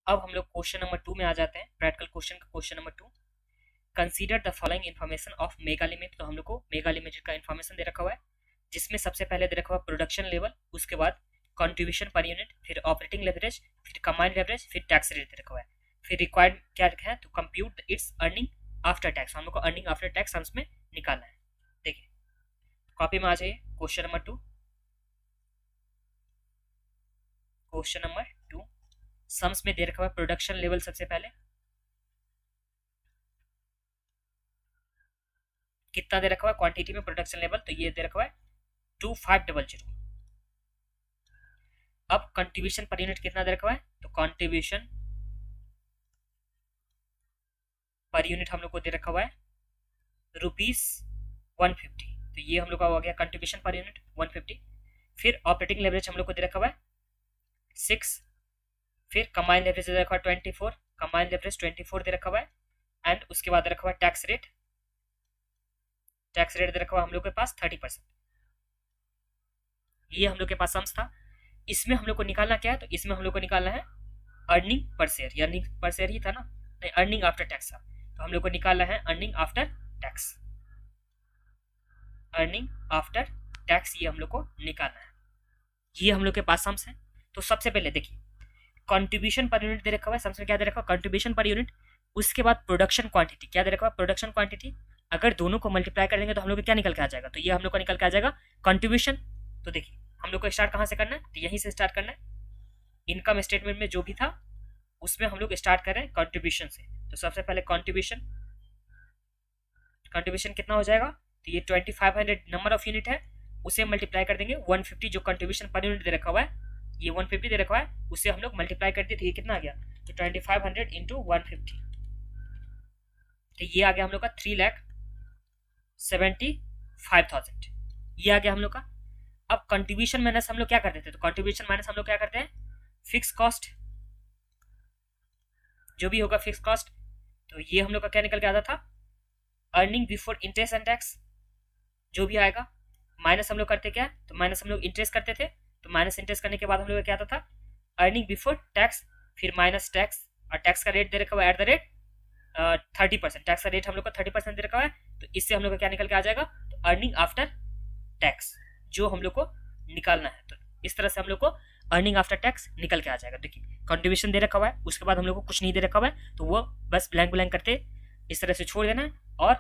अब हम लोग क्वेश्चन नंबर 2 में आ जाते हैं, प्रैक्टिकल क्वेश्चन का question number 2। Consider the following information of mega limit. तो हम लोग को मेगा लिमिटेड का इन्फॉर्मेशन दे रखा हुआ है, जिसमें सबसे पहले दे रखा हुआ प्रोडक्शन लेवल, उसके बाद कंट्रीब्यूशन पर यूनिट, फिर ऑपरेटिंग लेवरेज, फिर कंबाइंड लेवरेज, फिर टैक्स रेट दे रखा हुआ है। फिर रिक्वायर्ड क्या रखा है, तो compute it's earning after tax. हम लोग को अर्निंग आफ्टर टैक्स सम्स में निकालना है। देखिए कॉपी में आ जाइए question number 2। Question number 2 sums में दे रखा हुआ है प्रोडक्शन लेवल। सबसे पहले कितना दे रखा हुआ है क्वांटिटी में प्रोडक्शन लेवल, तो ये दे रखा हुआ है 2500। अब कंट्रीब्यूशन पर यूनिट कितना दे रखा हुआ है, तो कंट्रीब्यूशन पर यूनिट हम लोग को दे रखा हुआ है ₹150। तो ये हम लोग का हो गया कंट्रीब्यूशन पर यूनिट 150। फिर ऑपरेटिंग लेवरेज हम लोग को दे रखा हुआ है 6। फिर कंबाइंड लेवरेज दे रखा हुआ है 24, कंबाइंड लेवरेज 24 दे रखा हुआ है। एंड उसके बाद दे रखा हुआ है टैक्स रेट, टैक्स रेट दे रखा हुआ है हम लोग के पास 30%। ये हम लोग के पास सम्स था। इसमें हम लोग को निकालना क्या है, तो इसमें हम लोग को निकालना है earning per share. Earning per share ही था ना, नहीं अर्निंग आफ्टर टैक्स था। तो हम लोग को निकालना है earning after tax, earning after tax ये हम लोग को निकालना है। ये हम लोग के पास सम्स है। तो सबसे पहले देखिए कंट्रीब्यूशन पर यूनिट दे रखा हुआ है, सम्स में क्या दे रखा है कंट्रीब्यूशन पर यूनिट। उसके बाद प्रोडक्शन क्वांटिटी क्या दे रखा है, प्रोडक्शन क्वांटिटी। अगर दोनों को मल्टीप्लाई कर देंगे तो हम लोग को क्या निकल के आ जाएगा, तो ये हम लोग को निकल के आ जाएगा कंट्रीब्यूशन। तो देखिए हम लोग को स्टार्ट कहाँ से करना है, तो यहीं से स्टार्ट करना है। इनकम स्टेटमेंट में जो भी था उसमें हम लोग स्टार्ट कर रहे हैं कंट्रीब्यूशन से। तो सबसे पहले कंट्रीब्यूशन, कंट्रीब्यूशन कितना हो जाएगा, तो ये 2500 नंबर ऑफ यूनिट है, उसे मल्टीप्लाई कर देंगे 150 जो कंट्रीब्यूशन पर यूनिट दे रखा हुआ है, ये 150 दे रखा हुआ है, उससे हम लोग मल्टीप्लाई कर दिए। तो ये कितना आ गया, तो 2500 इंटू 150, तो ये आ गया हम लोग का 3,75,000। ये आ गया हम लोग का। अब कंट्रीब्यूशन माइनस हम लोग क्या करते थे, तो कंट्रीब्यूशन माइनस हम लोग क्या करते हैं फिक्स कॉस्ट, जो भी होगा फिक्स कॉस्ट। तो ये हम लोग का क्या निकल के आता था earning before interest and tax, जो भी आएगा माइनस हम लोग करते क्या, तो माइनस हम लोग इंटरेस्ट करते थे। तो माइनस इंटरेस्ट करने के बाद हम लोग क्या आता था अर्निंग बिफोर टैक्स, फिर माइनस टैक्स, और टैक्स का रेट दे रखा हुआ है एट द रेट 30%। टैक्स का रेट हम लोग का 30% दे रखा हुआ है। तो इससे हम लोग का क्या निकल के आ जाएगा, तो अर्निंग आफ्टर टैक्स जो हम लोग को निकालना है। तो इस तरह से हम लोग को अर्निंग आफ्टर टैक्स निकल के आ जाएगा। देखिए कंट्रीब्यूशन दे रखा हुआ है, उसके बाद हम लोग को कुछ नहीं दे रखा हुआ है, तो वो बस ब्लैंक ब्लैंक करते इस तरह से छोड़ देना है। और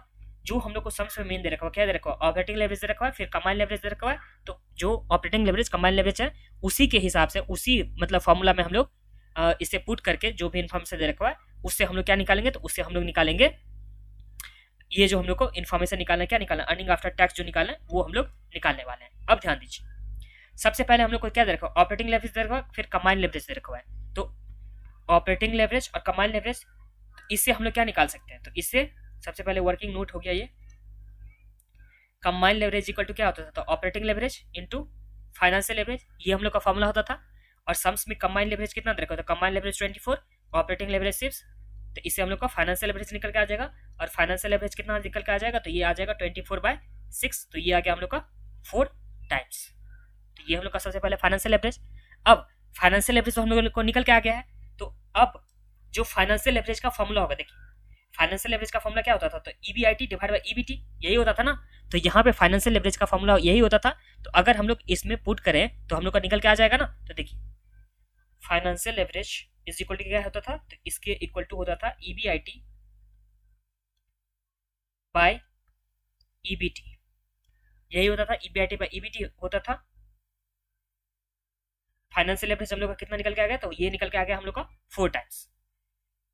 जो हम लोग को सम्स में मेन दे रखा हुआ क्या दे रखा हुआ, ऑपरेटिंग लेवरेज दे रखा हुआ है, फिर कंबाइंड लेवरेज दे रखा हुआ है। तो जो ऑपरेटिंग लेवरेज कंबाइंड लेवरेज है उसी के हिसाब से, उसी मतलब फॉर्मूला में हम लोग इसे पुट करके जो भी इन्फॉर्मेशन दे रखा हुआ है उससे हम लोग क्या निकालेंगे, तो उससे हम लोग निकालेंगे ये जो हम लोग को इन्फॉर्मेशन निकालना है, क्या निकालना है अर्निंग आफ्टर टैक्स जो निकालना है वो हम लोग निकालने वाले हैं। अब ध्यान दीजिए सबसे पहले हम लोग को क्या दे रखा है ऑपरेटिंग लेवरेज दे रखा है, फिर कंबाइंड लेवरेज दे रखा हुआ है। तो ऑपरेटिंग लेवरेज और कंबाइंड लेवरेज, तो इससे हम लोग क्या निकाल सकते हैं, तो इससे सबसे पहले वर्किंग नोट हो गया ये कंबाइंड लेवरेज इक्वल टू क्या होता था, तो operating leverage into financial leverage, ये हम लोग का फॉर्मूला होता था। और सम्स में कंबाइंड लेवरेज कितना दे रखा था, कंबाइंड लेवरेज 24, ऑपरेटिंग लेवरेज 6। तो इससे हम लोग का फाइनेंशियल लेवरेज निकल के आ जाएगा। और फाइनेंशियल लेवरेज कितना निकल के आ जाएगा, तो ये आ जाएगा 24/6। तो ये आ गया हम लोग का 4 टाइम्स। तो ये हम लोग का सबसे पहले फाइनेंशियल लेवरेज। अब फाइनेंशियल लेवरेज तो हम लोग को निकल के आ गया है। तो अब जो फाइनेंशियल लेवरेज का फॉर्मूला होगा, देखिए फाइनेंशियल लेवरेज का फॉर्मूला क्या होता था, तो EBIT डिवाइड बाय EBT यही होता था ना। तो यहाँ पे फाइनेंशियल लेवरेज का फॉर्मूला यही होता था। तो अगर हम लोग इसमें पुट करें तो हम लोग का निकल के आ जाएगा ना। तो देखिए financial leverage is equal to क्या होता था, तो इसके इक्वल टू होता था EBIT बाय EBT, यही होता था EBIT बाय EBT होता था। फाइनेंशियल लेवरेज हम लोग का कितना निकल के आ गया, तो ये निकल के आ गया हम लोग का 4 टाइम्स।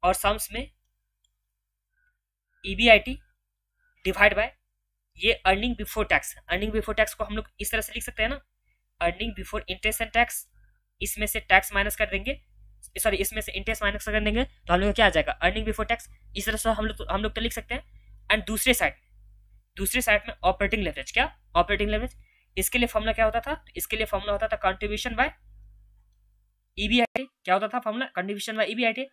और सम्स में EBIT डिवाइड बाय ये earning before tax, earning before tax को हम लोग इस तरह से लिख सकते हैं ना, earning before interest and tax, इसमें से टैक्स माइनस कर देंगे, सॉरी इसमें से इंटरेस्ट माइनस कर देंगे, तो हम लोग क्या आ जाएगा अर्निंग बिफोर टैक्स। इस तरह से हम लोग तो लिख सकते हैं। एंड दूसरे साइड में ऑपरेटिंग लेवरेज, क्या ऑपरेटिंग लेवरेज, इसके लिए फॉर्मूला क्या होता था, तो इसके लिए फॉर्मूला होता था कंट्रीब्यूशन बाय EBIT। क्या होता था फॉर्मूला, कंट्रीब्यूशन बाय EBIT।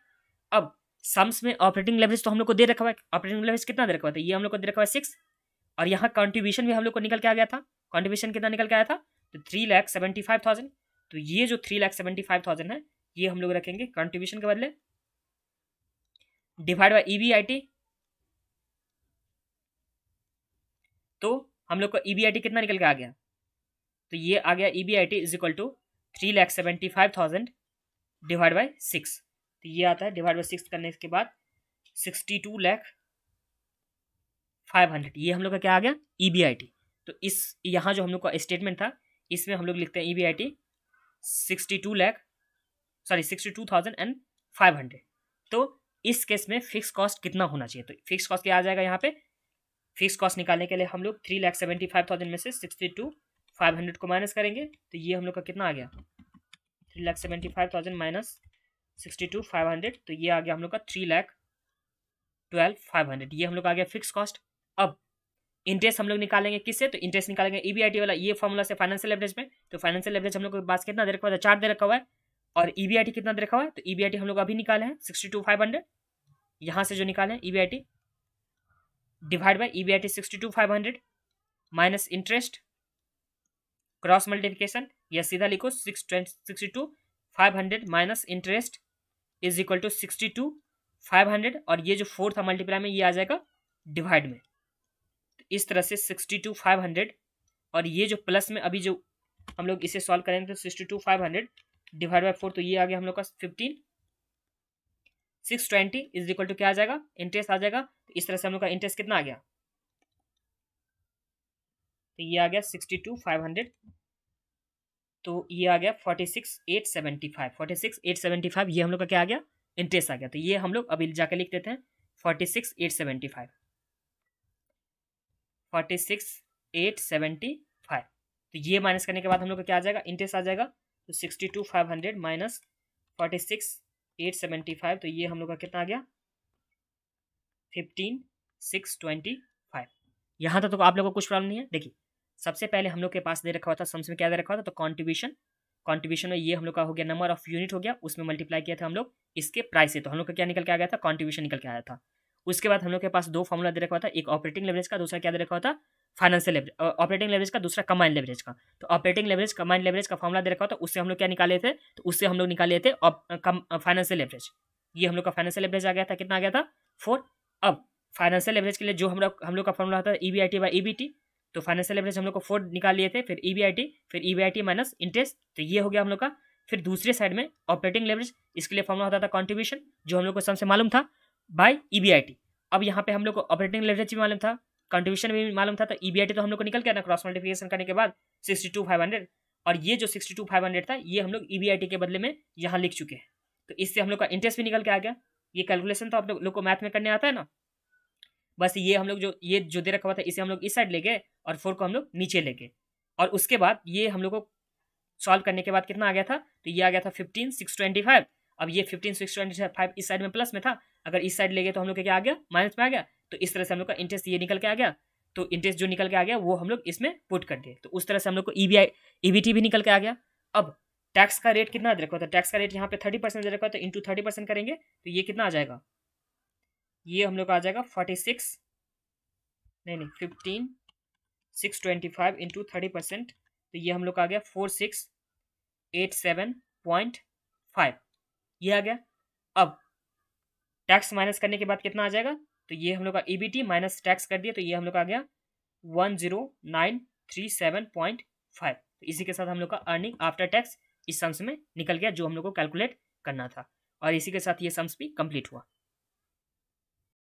अब सम्स में ऑपरेटिंग लेवरेज तो हम लोग को दे रखा हुआ है, ऑपरेटिंग लेवरेज कितना दे रखा हुआ था, ये हम लोग को दे रखा हुआ है 6। और यहाँ कंट्रीब्यूशन भी हम लोग को निकल के आ गया था, कंट्रीब्यूशन कितना निकल के आया था, तो 3,75,000। तो ये जो 3,75,000 है ये हम लोग रखेंगे कंट्रीब्यूशन के बदले, डिवाइड बाई EBIT, तो हम लोग का EBIT कितना निकल के आ गया, तो ये आ गया EBIT is equal to 3,75,000 divide by 6, तो ये आता है डिवाइड बाई 6 करने के बाद 62,05,000, ये हम लोग का क्या आ गया EBIT। तो इस यहाँ जो हम लोग का स्टेटमेंट था इसमें हम लोग लिखते हैं EBIT 62,500। तो इस केस में फिक्स कॉस्ट कितना होना चाहिए, तो फिक्स कॉस्ट क्या आ जाएगा, यहाँ पे फिक्स कॉस्ट निकालने के लिए हम लोग 3,75,000 में से 62,500 को माइनस करेंगे, तो ये हम लोग का कितना आ गया 3,75,000 माइनस 62,500, तो ये आ गया हम लोग का 3,12,500, ये हम लोग आ गया फिक्स कॉस्ट। अब इंटरेस्ट हम लोग निकालेंगे किससे, तो इंटरेस्ट निकालेंगे EBIT वाला, ये फॉर्मूला से फाइनेंशियल लेवरेज में, तो फाइनेंशियल लेवरेज हम लोग के पास कितना दे रखा हुआ है, 4 दे रखा हुआ है, और EBIT कितना दे रखा हुआ है, तो EBIT हम लोग अभी निकाले हैं 62,500, यहाँ से जो निकाले हैं EBIT divide by EBIT 62,500 minus interest, cross multiplication, या सीधा लिखो 62,500 minus interest is equal to 62,500, और ये जो 4 था मल्टीप्लाई में ये आ जाएगा डिवाइड में, इस तरह से 62,500, और ये जो प्लस में अभी जो हम लोग इसे सॉल्व करेंगे तो 62,500 डिवाइड बाई 4, तो ये आ गया हम लोग का 15,620 इज इक्वल टू क्या आ जाएगा, इंटरेस्ट आ जाएगा। तो इस तरह से हम लोग का इंटरेस्ट कितना आ गया, तो ये आ गया 62,500, तो ये आ गया 46,875 ये हम लोग का क्या आ गया इंटरेस्ट आ गया। तो ये हम लोग अभी जाके लिख देते हैं 46,875, तो ये माइनस करने के बाद हम लोग का क्या आ जाएगा इंटरेस्ट आ जाएगा, तो 62,500 माइनस 46,875, तो ये हम लोग का कितना आ गया 15,625। यहाँ तक तो आप लोगों को कुछ प्रॉब्लम नहीं है। देखिए सबसे पहले हम लोग के पास दे रखा हुआ था, सम्स में क्या दे रखा हुआ था, तो कॉन्ट्रीब्यूशन में ये हम लोग का हो गया नंबर ऑफ यूनिट हो गया, उसमें मल्टीप्लाई किया था हम लोग इसके प्राइस से, तो हम लोग का क्या निकल के आ गया था कॉन्ट्रीब्यूशन निकल के आया था। उसके बाद हम लोग के पास दो फॉर्मूला दे रखा हुआ था, एक ऑपरेटिंग लेवरेज का, दूसरा क्या दे रखा हुआ था फाइनेंशियल लेवरेज, ऑपरेटिंग लेवरेज का, दूसरा कमांड लेवरेज का। तो ऑपरेटिंग लेवरेज कमांड लेवरेज का फॉर्मूला दे रखा हुआ था, उससे हम लोग क्या निकाले थे, तो उससे हम लोग निकाले थे फाइनेंशियल लेवरेज, ये हम लोग का फाइनेंशियल लेवरेज आ गया था, कितना आ गया था 4। अब फाइनेंशियल लेवरेज के लिए जो हम लोग का फॉर्मूला था EBIT बाई EBT, तो फाइनेंशियल लेवरेज हम लोग को 4 निकाल लिए थे, फिर EBIT माइनस इंटरेस्ट, तो ये हो गया हम लोग का। फिर दूसरे साइड में ऑपरेटिंग लेवरेज, इसके लिए फॉर्मूला होता था कॉन्ट्रीब्यूशन, जो हम लोग को सबसे मालूम था बाय EBIT। अब यहाँ पे हम लोग को ऑपरेटिंग लेवरेज भी मालूम था, कंट्रीब्यूशन भी मालूम था, तो EBIT तो हम लोग को निकल गया ना क्रॉस मल्टीप्लिकेशन करने के बाद 62,500, और ये जो 62,500 था ये हम लोग EBIT के बदले में यहाँ लिख चुके हैं, तो इससे हम लोग का इंटरेस्ट भी निकल के आ गया। ये कैलकुलेशन तो आप लोग को मैथ में करने आता है ना, बस ये हम लोग जो दे रखा हुआ था इसे हम लोग इस साइड ले गए और 4 को हम लोग नीचे ले गए, और उसके बाद ये हम लोग को सॉल्व करने के बाद कितना आ गया था, तो ये आ गया था 15,625। अब ये 15,625 इस साइड में प्लस में था, अगर इस साइड ले गए तो हम लोग क्या आ गया माइनस में आ गया, तो इस तरह से हम लोग का इंटरेस्ट ये निकल के आ गया, तो इंटरेस्ट जो निकल के आ गया वो हम लोग इसमें पुट कर दिए, तो उस तरह से हम लोग को EBT भी निकल के आ गया। अब टैक्स का रेट कितना दे रखा था, टैक्स का रेट यहाँ पे 30% दे रखा है, तो इंटू 30% करेंगे तो ये कितना आ जाएगा, ये हम लोग आ जाएगा 15,625 इंटू 30%, तो ये हम लोग का आ गया 4687.5, ये आ गया। अब टैक्स माइनस करने के बाद कितना आ जाएगा, तो ये हम लोग का EBT माइनस टैक्स कर दिया, तो ये हम लोग का आ गया 10,937.5। तो इसी के साथ हम लोग का अर्निंग आफ्टर टैक्स इस सम्स में निकल गया जो हम लोग को कैलकुलेट करना था, और इसी के साथ ये सम्स भी कंप्लीट हुआ।